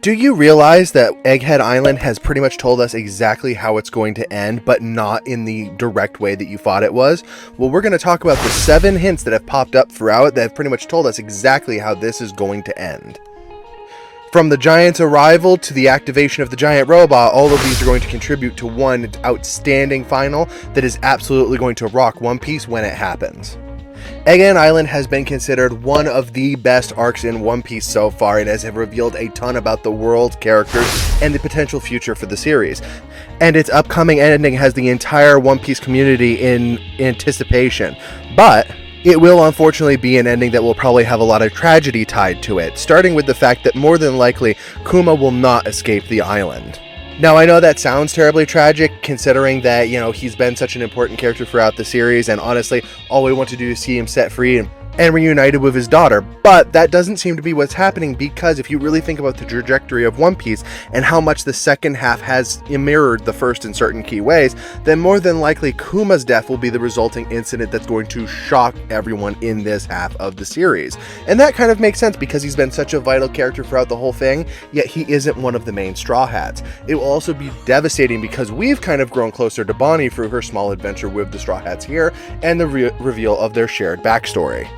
Do you realize that Egghead Island has pretty much told us exactly how it's going to end, but not in the direct way that you thought it was? Well, we're going to talk about the 7 hints that have popped up throughout that have pretty much told us exactly how this is going to end. From the giant's arrival to the activation of the giant robot, all of these are going to contribute to one outstanding final that is absolutely going to rock One Piece when it happens. Egghead Island has been considered one of the best arcs in One Piece so far and has revealed a ton about the world, characters, and the potential future for the series. And its upcoming ending has the entire One Piece community in anticipation. But it will unfortunately be an ending that will probably have a lot of tragedy tied to it, starting with the fact that more than likely Kuma will not escape the island. Now, I know that sounds terribly tragic, considering that, he's been such an important character throughout the series, and honestly, all we want to do is see him set free and reunited with his daughter, but that doesn't seem to be what's happening, because if you really think about the trajectory of One Piece and how much the second half has mirrored the first in certain key ways, then more than likely Kuma's death will be the resulting incident that's going to shock everyone in this half of the series. And that kind of makes sense because he's been such a vital character throughout the whole thing, yet he isn't one of the main Straw Hats. It will also be devastating because we've kind of grown closer to Bonnie through her small adventure with the Straw Hats here and the reveal of their shared backstory.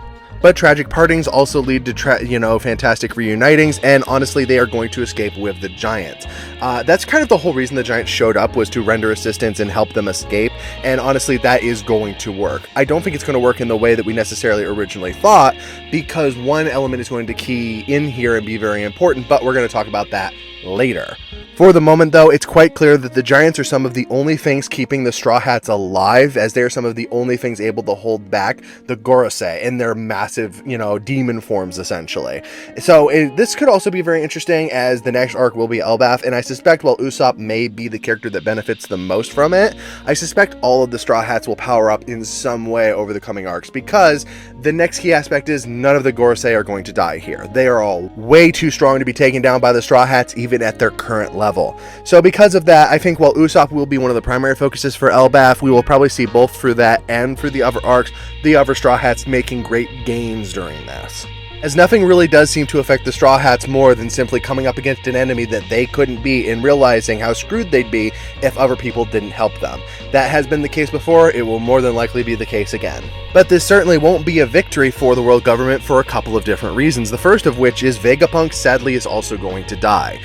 But tragic partings also lead to, fantastic reunitings, and honestly, they are going to escape with the Giant. That's kind of the whole reason the Giant showed up, was to render assistance and help them escape, and honestly, that is going to work. I don't think it's going to work in the way that we necessarily originally thought, because one element is going to key in here and be very important, but we're going to talk about that later. For the moment, though, it's quite clear that the Giants are some of the only things keeping the Straw Hats alive, as they are some of the only things able to hold back the Gorosei in their massive, demon forms, essentially. So this could also be very interesting, as the next arc will be Elbaf, and I suspect while Usopp may be the character that benefits the most from it, I suspect all of the Straw Hats will power up in some way over the coming arcs, because the next key aspect is none of the Gorosei are going to die here. They are all way too strong to be taken down by the Straw Hats, even at their current level. So because of that, I think while Usopp will be one of the primary focuses for Elbaf, we will probably see both through that and through the other arcs, the other Straw Hats making great gains during this. As nothing really does seem to affect the Straw Hats more than simply coming up against an enemy that they couldn't beat and realizing how screwed they'd be if other people didn't help them. That has been the case before, it will more than likely be the case again. But this certainly won't be a victory for the world government for a couple of different reasons, the first of which is Vegapunk sadly is also going to die.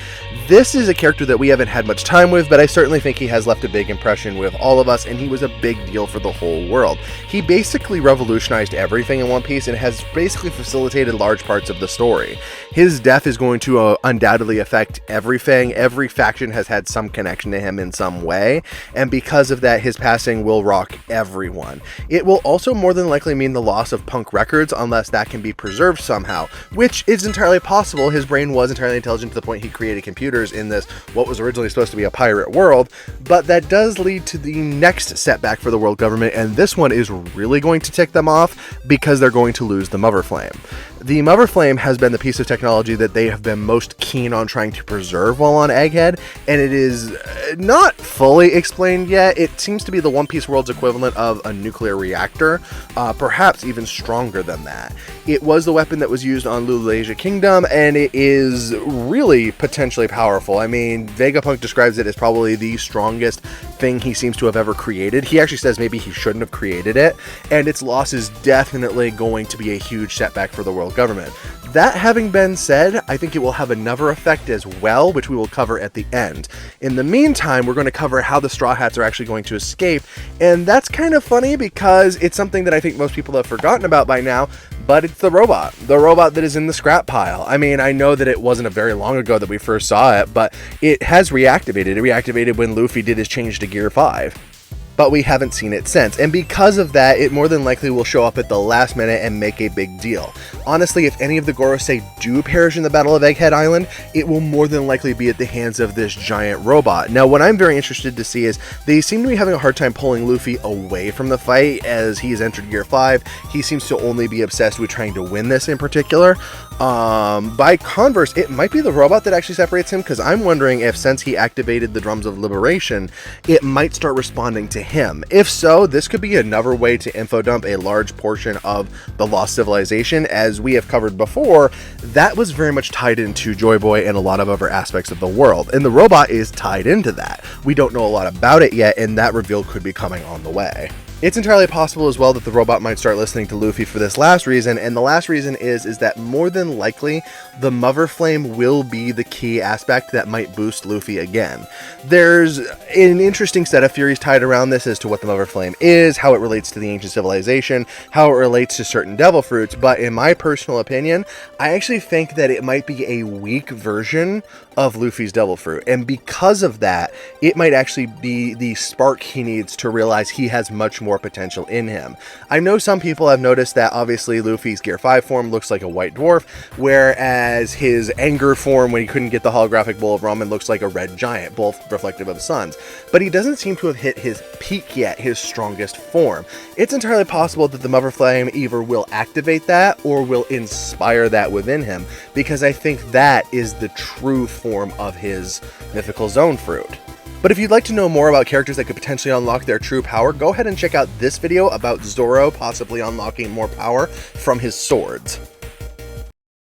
This is a character that we haven't had much time with, but I certainly think he has left a big impression with all of us, and he was a big deal for the whole world. He basically revolutionized everything in One Piece and has basically facilitated large parts of the story. His death is going to undoubtedly affect everything. Every faction has had some connection to him in some way, and because of that, his passing will rock everyone. It will also more than likely mean the loss of Punk records, unless that can be preserved somehow, which is entirely possible. His brain was entirely intelligent to the point he created computers in this, what was originally supposed to be a pirate world, but that does lead to the next setback for the world government, and this one is really going to tick them off because they're going to lose the Mother Flame. The Mother Flame has been the piece of technology that they have been most keen on trying to preserve while on Egghead, and it is not fully explained yet. It seems to be the One Piece world's equivalent of a nuclear reactor, perhaps even stronger than that. It was the weapon that was used on Lulasia Kingdom, and it is really potentially powerful. I mean, Vegapunk describes it as probably the strongest thing he seems to have ever created. He actually says maybe he shouldn't have created it, and its loss is definitely going to be a huge setback for the world government. That having been said, I think it will have another effect as well, which we will cover at the end. In the meantime, we're going to cover how the Straw Hats are actually going to escape, and that's kind of funny because it's something that I think most people have forgotten about by now, but it's the robot that is in the scrap pile. I mean, I know that it wasn't a very long ago that we first saw it, but it has reactivated. It reactivated when Luffy did his change to Gear 5. But we haven't seen it since, and because of that, it more than likely will show up at the last minute and make a big deal. Honestly, if any of the Gorosei do perish in the Battle of Egghead Island, it will more than likely be at the hands of this giant robot. Now, what I'm very interested to see is they seem to be having a hard time pulling Luffy away from the fight as he's entered Gear 5. He seems to only be obsessed with trying to win this in particular. By converse, it might be the robot that actually separates him, because I'm wondering if, since he activated the Drums of Liberation, it might start responding to him. If so, this could be another way to info dump a large portion of the Lost Civilization, as as we have covered before, that was very much tied into Joy Boy and a lot of other aspects of the world, and the robot is tied into that. We don't know a lot about it yet, and that reveal could be coming on the way. It's entirely possible as well that the robot might start listening to Luffy for this last reason, and the last reason is that more than likely, the Mother Flame will be the key aspect that might boost Luffy again. There's an interesting set of theories tied around this as to what the Mother Flame is, how it relates to the ancient civilization, how it relates to certain devil fruits, but in my personal opinion, I actually think that it might be a weak version of Luffy's devil fruit, and because of that, it might actually be the spark he needs to realize he has much more potential in him. I know some people have noticed that obviously Luffy's Gear 5 form looks like a white dwarf, whereas his anger form when he couldn't get the holographic bowl of ramen looks like a red giant, both reflective of the suns. But he doesn't seem to have hit his peak yet, his strongest form. It's entirely possible that the Mother Flame either will activate that or will inspire that within him, because I think that is the true form of his mythical zone fruit. But if you'd like to know more about characters that could potentially unlock their true power, go ahead and check out this video about Zoro possibly unlocking more power from his swords.